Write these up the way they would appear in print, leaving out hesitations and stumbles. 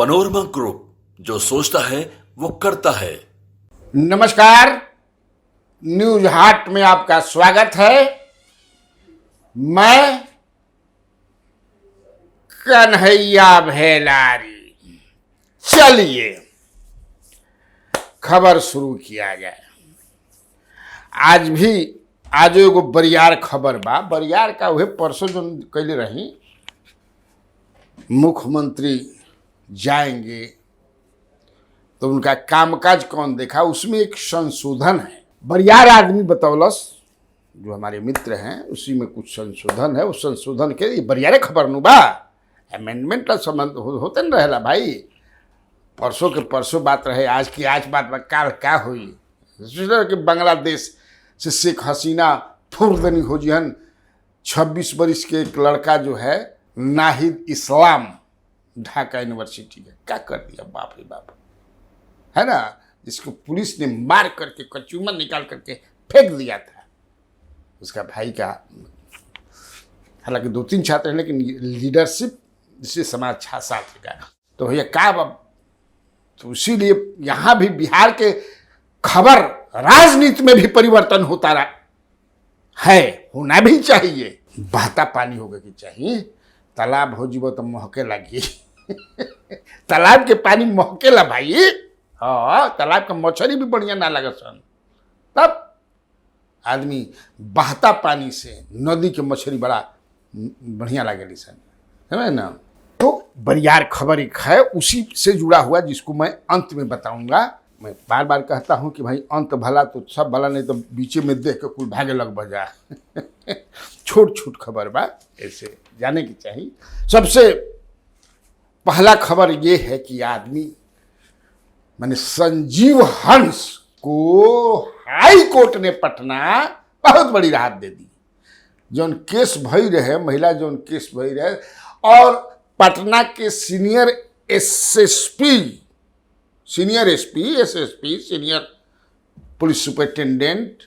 Panorama group, जो सोचता है वो करता है। नमस्कार, न्यूज हाट में आपका स्वागत है। मैं कन्हैया भेलारी। चलिए खबर शुरू किया जाए। आज एगो बरियार खबर बा। बरियार का वह परसों जो कैले रही, मुख्यमंत्री जाएंगे तो उनका कामकाज कौन देखा, उसमें एक संशोधन है। बरियार आदमी बतौलस, जो हमारे मित्र हैं, उसी में कुछ संशोधन है। उस संशोधन के बरियारे खबर नु बा, अमेंडमेंट का संबंध होते न रहेला भाई। परसों के परसों बात रहे, आज की आज बात बा, काल क्या हुई। कि बांग्लादेश से शेख हसीना फुर्दनी हो जिहन 26 वर्ष के एक लड़का जो है नाहिद इस्लाम, ढाका यूनिवर्सिटी का, क्या कर दिया बाप रे बाप, है ना। जिसको पुलिस ने मार करके कचूमर निकाल करके फेंक दिया था। उसका भाई का, हालांकि 2-3 छात्र हैं, लेकिन लीडरशिप जिससे समाज साथ लगा। तो भैया क्या, तो इसीलिए यहाँ भी बिहार के खबर राजनीति में भी परिवर्तन होता रहा है, होना भी चाहिए। बहता पानी होगा कि चाहिए, तालाब हो जीवो तो महके लगी। तालाब के पानी महकेला भाई। हाँ, तालाब का मछली भी बढ़िया ना लगा सन। तब आदमी बहता पानी से नदी के मछली बड़ा बढ़िया लगेली सन, समझ ना। तो बरियार खबर एक है, उसी से जुड़ा हुआ, जिसको मैं अंत में बताऊंगा। मैं बार बार कहता हूं कि भाई अंत भला तो सब भला, नहीं तो बीचे में देख के कोई भागे लग बजा। छोट छोट खबर बा, ऐसे जाने की चाहिए। सबसे पहला खबर ये है कि आदमी माने संजीव हंस को हाई कोर्ट ने पटना बहुत बड़ी राहत दे दी। जौन केस भई रहे, महिला जौन केस भई रहे, और पटना के senior SSP, senior police superintendent,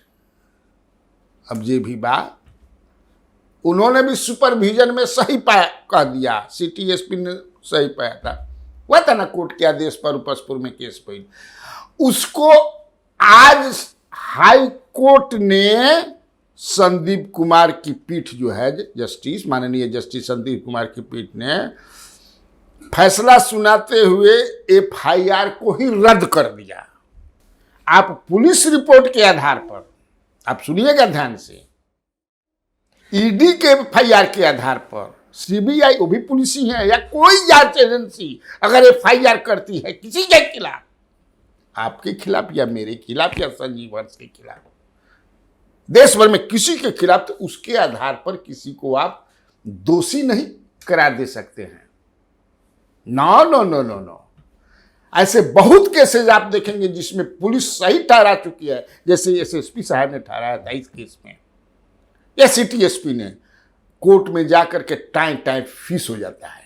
अब जे भी बा, उन्होंने भी सुपरविजन में सही पाया, कह दिया। सिटी एसपी ने सही पाया था, वह था ना कोर्ट के आदेश पर उपसपुर में केस पड़ी। उसको आज हाई कोर्ट ने संदीप कुमार की पीठ जो है, जस्टिस, माननीय जस्टिस संदीप कुमार की पीठ ने फैसला सुनाते हुए एफआईआर को ही रद्द कर दिया। आप पुलिस रिपोर्ट के आधार पर, आप सुनिएगा ध्यान से, ईडी के एफआईआर के आधार पर सीबीआई, वो भी पुलिस ही है, या कोई जांच एजेंसी अगर एफआईआर करती है किसी के खिलाफ, आपके खिलाफ या मेरे खिलाफ या संजीव हंस के खिलाफ, देश भर में किसी के खिलाफ, तो उसके आधार पर किसी को आप दोषी नहीं करा दे सकते हैं। No no no no no. ऐसे बहुत केसेज आप देखेंगे जिसमें पुलिस सही ठहरा चुकी है, जैसे एसएसपी साहब ने ठहराया था इस केस में, या सिटी एसपी ने। कोर्ट में जाकर के टाइम फीस हो जाता है।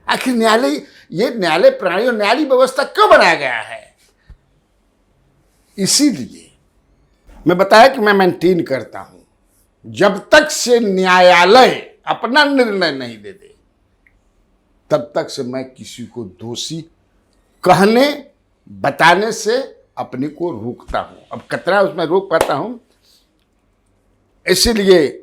आखिर न्यायालय, ये न्यायालय प्रणाली और न्यायालय व्यवस्था क्यों बनाया गया है? इसीलिए मैं बताया कि मैं मेंटेन करता हूं, जब तक से न्यायालय अपना निर्णय नहीं दे दे, तब तक से मैं किसी को दोषी कहने बताने से अपने को रोकता हूं। अब कितना उसमें रोक पाता हूं, इसीलिए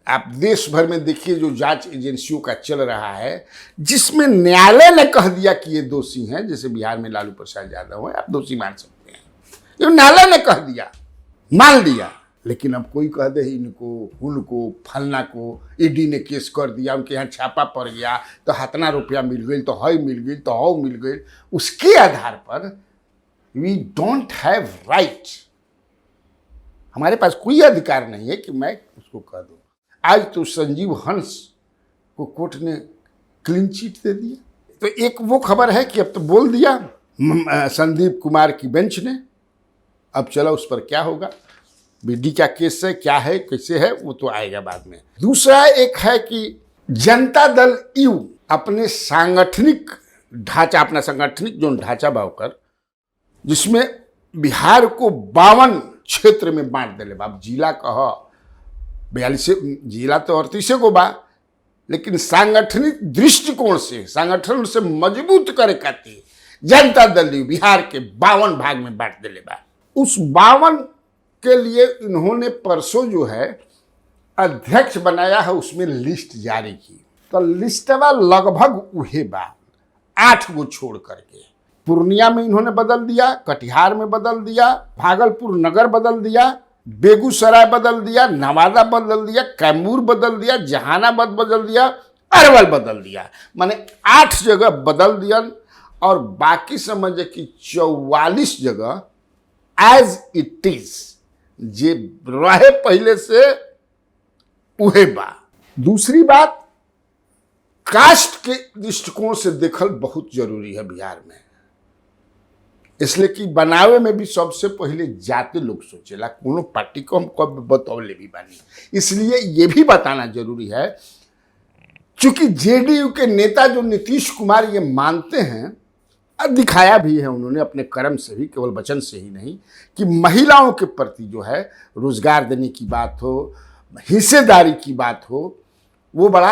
आप देश भर में देखिए जो जांच एजेंसियों का चल रहा है, जिसमें न्यायालय ने कह दिया कि ये दोषी हैं, जैसे बिहार में लालू प्रसाद यादव है, आप दोषी मान सकते हैं, ये न्यायालय ने कह दिया, मान लिया। लेकिन अब कोई कह दे इनको, उनको, फलना को ईडी ने केस कर दिया, उनके यहाँ छापा पड़ गया, तो हतना रुपया मिल गई, तो हई मिल गई, तो हौ मिल गई, उसके आधार पर वी डोंट हैव राइट, हमारे पास कोई अधिकार नहीं है कि मैं उसको कह दूँ। आज तो संजीव हंस को कोर्ट ने क्लीन चिट दे दिया। तो एक वो खबर है कि अब तो बोल दिया संदीप कुमार की बेंच ने, अब चलो उस पर क्या होगा। बीडी का केस है, क्या है, कैसे है, वो तो आएगा बाद में। दूसरा एक है कि जनता दल यू अपने सांगठनिक ढांचा, अपना सांगठनिक जो ढांचा बावकर, जिसमें बिहार को 52 क्षेत्र में बांट दिले। अब जिला कह 42 जिला तो 38 को बा, लेकिन सांगठनिक दृष्टिकोण से संगठन से मजबूत करे खातिर जनता दल बिहार के 52 भाग में बांट दिले बा। उस 52 के लिए इन्होंने परसों जो है अध्यक्ष बनाया है, उसमें लिस्ट जारी की। तो लिस्टवा लगभग उहे बा, 8 गो छोड़ करके। पूर्णिया में इन्होंने बदल दिया, कटिहार में बदल दिया, भागलपुर नगर बदल दिया, बेगूसराय बदल दिया, नवादा बदल दिया, कैमूर बदल दिया, जहानाबाद बदल दिया, अरवल बदल दिया। माने 8 जगह बदल दिया और बाकी समझे कि 44 जगह एज इट इज जे रहे पहले से उहे बा। दूसरी बात, कास्ट के दृष्टिकोण से देखल बहुत जरूरी है बिहार में, इसलिए कि बनावे में भी सबसे पहले जाते लोग सोचेला, कोनो पार्टी को हम कब बतौले भी बानी। इसलिए ये भी बताना जरूरी है, चूंकि जेडीयू के नेता जो नीतीश कुमार ये मानते हैं और दिखाया भी है उन्होंने अपने कर्म से भी, केवल वचन से ही नहीं, कि महिलाओं के प्रति जो है रोजगार देने की बात हो, हिस्सेदारी की बात हो, वो बड़ा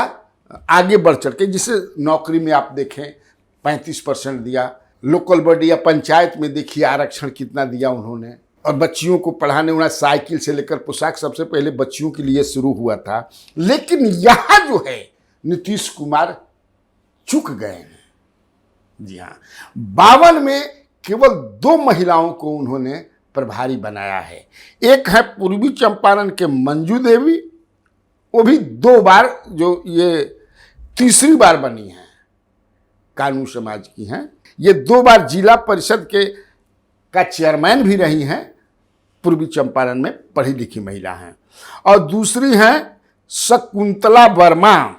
आगे बढ़ चढ़ के, जिसे नौकरी में आप देखें 35% दिया, लोकल बॉडी या पंचायत में देखिए आरक्षण कितना दिया उन्होंने, और बच्चियों को पढ़ाने वाला साइकिल से लेकर पोशाक सबसे पहले बच्चियों के लिए शुरू हुआ था। लेकिन यहाँ जो है नीतीश कुमार चूक गए हैं। जी हाँ, 52 में केवल 2 महिलाओं को उन्होंने प्रभारी बनाया है। एक है पूर्वी चंपारण के मंजू देवी, वो भी 2 बार, जो ये तीसरी बार बनी है, कानू समाज की हैं। ये 2 बार जिला परिषद का चेयरमैन भी रही हैं, पूर्वी चंपारण में पढ़ी लिखी महिला हैं। और दूसरी हैं शकुंतला वर्मा,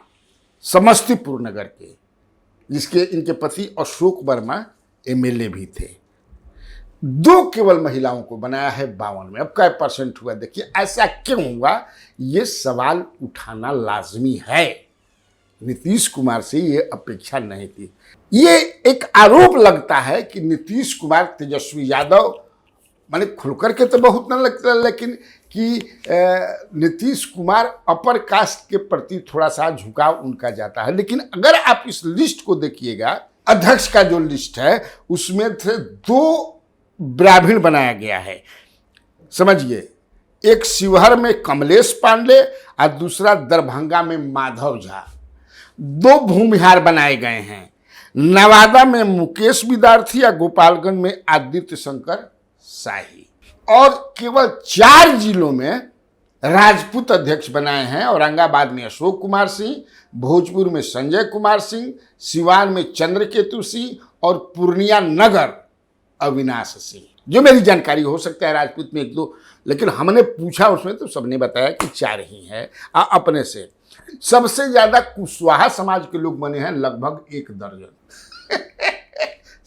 समस्तीपुर नगर के, जिसके इनके पति अशोक वर्मा एमएलए भी थे। 2 केवल महिलाओं को बनाया है 52 में। अब क्या % हुआ देखिए, ऐसा क्यों हुआ, ये सवाल उठाना लाजमी है। नीतीश कुमार से ये अपेक्षा नहीं थी। ये एक आरोप लगता है कि नीतीश कुमार, तेजस्वी यादव, माने खुलकर के तो बहुत न लगता, लेकिन कि नीतीश कुमार अपर कास्ट के प्रति थोड़ा सा झुकाव उनका जाता है। लेकिन अगर आप इस लिस्ट को देखिएगा, अध्यक्ष का जो लिस्ट है उसमें थे 2 ब्राह्मण बनाया गया है। समझिए, एक शिवहर में कमलेश पांडे और दूसरा दरभंगा में माधव झा। 2 भूमिहार बनाए गए हैं। नवादा में मुकेश विद्यार्थी या गोपालगंज में आदित्य शंकर शाही। और केवल 4 जिलों में राजपूत अध्यक्ष बनाए हैं। औरंगाबाद में अशोक कुमार सिंह, भोजपुर में संजय कुमार सिंह, सिवान में चंद्रकेतु सिंह और पूर्णिया नगर अविनाश सिंह। जो मेरी जानकारी, हो सकता है राजपूत में 1-2, लेकिन हमने पूछा उसमें तो सबने बताया कि 4 ही हैं अपने से। सबसे ज्यादा कुशवाहा समाज के लोग बने हैं, लगभग 1 दर्जन।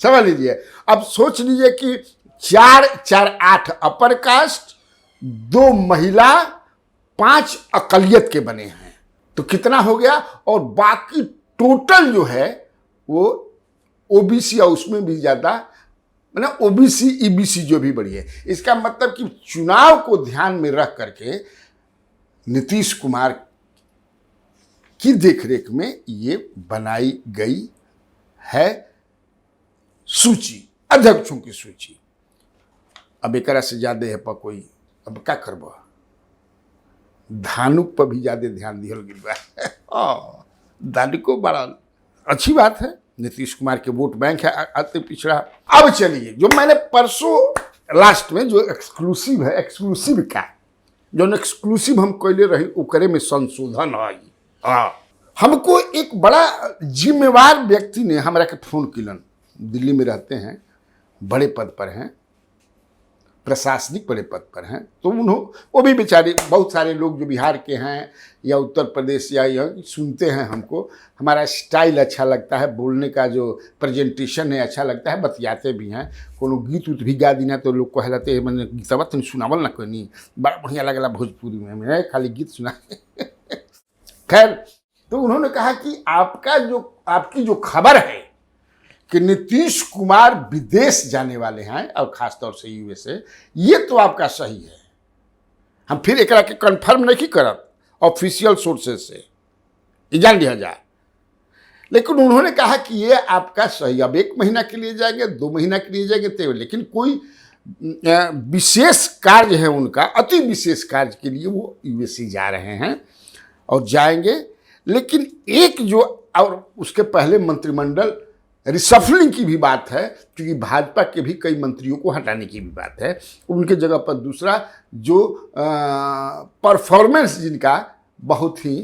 समझ लीजिए। अब सोच लीजिए कि 4-4-8 अपर कास्ट, 2 महिला, 5 अकलियत के बने हैं, तो कितना हो गया। और बाकी टोटल जो है वो ओबीसी, और उसमें भी ज्यादा, मतलब ओबीसी ईबीसी जो भी बड़ी है। इसका मतलब कि चुनाव को ध्यान में रख करके नीतीश कुमार की देखरेख में ये बनाई गई है सूची, अध्यक्षों की सूची। अब एक से ज्यादा है पर कोई, अब क्या करब, धानुक पर भी ज्यादा ध्यान दिया गया। धानुको बड़ा अच्छी बात है, नीतीश कुमार के वोट बैंक है अति पिछड़ा। अब चलिए, जो मैंने परसों लास्ट में जो एक्सक्लूसिव है, एक्सक्लूसिव का जो एक्सक्लूसिव हम कैले रही, ओकरे में संशोधन है। हमको एक बड़ा जिम्मेवार व्यक्ति ने हमारा के फोन किलन, दिल्ली में रहते हैं, बड़े पद पर हैं, प्रशासनिक बड़े पद पर हैं। तो वो भी बेचारे, बहुत सारे लोग जो बिहार के हैं या उत्तर प्रदेश या सुनते हैं हमको, हमारा स्टाइल अच्छा लगता है, बोलने का जो प्रेजेंटेशन है अच्छा लगता है, बतियाते भी हैं। कोनो गीत उत भी गा दीना तो लोग कहलाते हैं, मैंने गीतवा तुम सुनावल ना कोई नहीं, बड़ा बढ़िया लगला भोजपुरी में, मैं खाली गीत सुना। खैर, तो उन्होंने कहा कि आपकी जो खबर है कि नीतीश कुमार विदेश जाने वाले हैं, और खासतौर से यूएसए, ये तो आपका सही है। हम फिर एक के कन्फर्म नहीं करब ऑफिशियल सोर्सेज से, ये जान लिया जाए। लेकिन उन्होंने कहा कि ये आपका सही, अब 1 महीना के लिए जाएंगे, 2 महीना के लिए जाएंगे, तो लेकिन कोई विशेष कार्य है उनका, अति विशेष कार्य के लिए वो यूएसए जा रहे हैं और जाएंगे। लेकिन एक जो, और उसके पहले मंत्रिमंडल रिशफलिंग की भी बात है, क्योंकि भाजपा के भी कई मंत्रियों को हटाने की भी बात है। उनके जगह पर दूसरा जो परफॉर्मेंस जिनका बहुत ही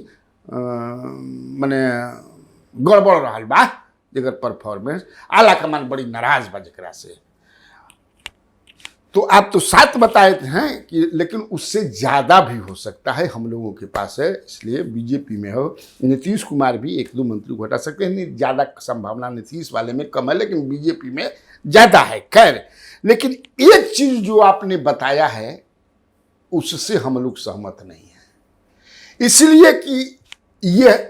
माने गड़बड़ रहा बा, जगह परफॉर्मेंस आला कमान बड़ी नाराज बा जकरा से, तो आप तो 7 बताए हैं कि, लेकिन उससे ज़्यादा भी हो सकता है हम लोगों के पास है। इसलिए बीजेपी में हो नीतीश कुमार भी 1-2 मंत्री को हटा सकते हैं। ज़्यादा संभावना नीतीश वाले में कम है, लेकिन बीजेपी में ज़्यादा है। खैर, लेकिन एक चीज़ जो आपने बताया है उससे हम लोग सहमत नहीं हैं, इसलिए कि यह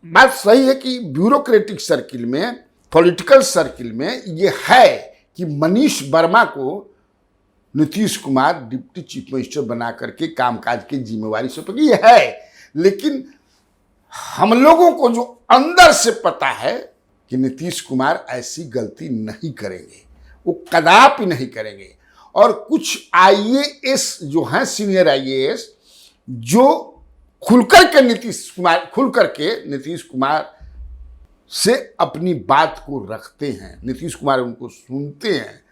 बात सही है कि ब्यूरोक्रेटिक सर्किल में, पॉलिटिकल सर्किल में ये है कि मनीष वर्मा को Nitish Kumar deputy chief minister बना करके कामकाज की जिम्मेवारी सौंपी, ये है। लेकिन हम लोगों को जो अंदर से पता है कि नीतीश कुमार ऐसी गलती नहीं करेंगे, वो कदापि नहीं करेंगे। और कुछ आईएएस जो हैं, सीनियर आईएएस, जो खुलकर के नीतीश कुमार से अपनी बात को रखते हैं, नीतीश कुमार उनको सुनते हैं।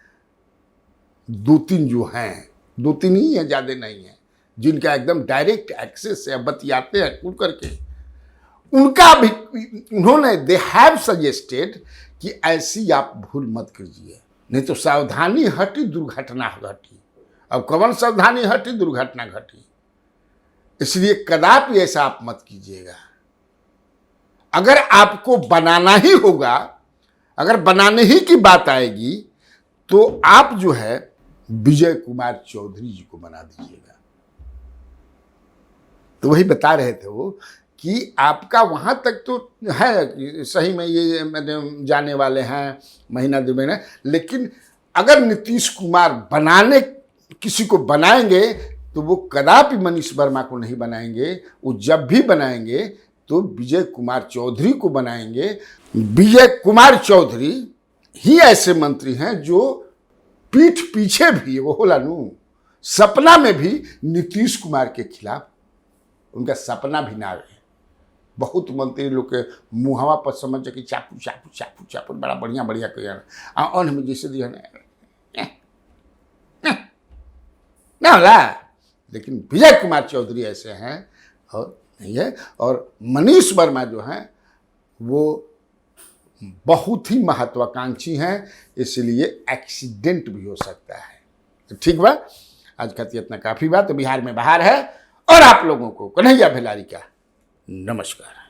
2-3 जो हैं, 2-3 ही हैं, ज़्यादा नहीं है, जिनका एकदम डायरेक्ट एक्सेस है, बतियाते हैं खुल करके, उनका भी उन्होंने दे हैव सजेस्टेड कि ऐसी आप भूल मत कीजिए, नहीं तो सावधानी हटी दुर्घटना घटी। अब कौन सावधानी हटी दुर्घटना घटी, इसलिए कदापि ऐसा आप मत कीजिएगा। अगर आपको बनाना ही होगा, अगर बनाने ही की बात आएगी, तो आप जो है विजय कुमार चौधरी जी को बना दीजिएगा। तो वही बता रहे थे वो कि आपका वहां तक तो है कि सही में ये मैंने जाने वाले हैं महीना 2 महीना, लेकिन अगर नीतीश कुमार बनाने किसी को बनाएंगे तो वो कदापि मनीष वर्मा को नहीं बनाएंगे। वो जब भी बनाएंगे तो विजय कुमार चौधरी को बनाएंगे। विजय कुमार चौधरी ही ऐसे मंत्री हैं जो पीठ पीछे भी, वो होला नू, सपना में भी नीतीश कुमार के खिलाफ उनका सपना भी ना रहे। बहुत मंत्री लोग के मुहावा पर समझ कि चापू चापू चापू चापू बड़ा बढ़िया बढ़िया कह अन में जैसे दिया ना होला, लेकिन विजय कुमार चौधरी ऐसे हैं और नहीं है। और मनीष वर्मा जो हैं वो बहुत ही महत्वाकांक्षी हैं, इसलिए एक्सीडेंट भी हो सकता है। तो ठीक बा, आज खातिर इतना काफ़ी बात। तो बिहार में बाहर है और आप लोगों को कन्हैया भेलारी का नमस्कार।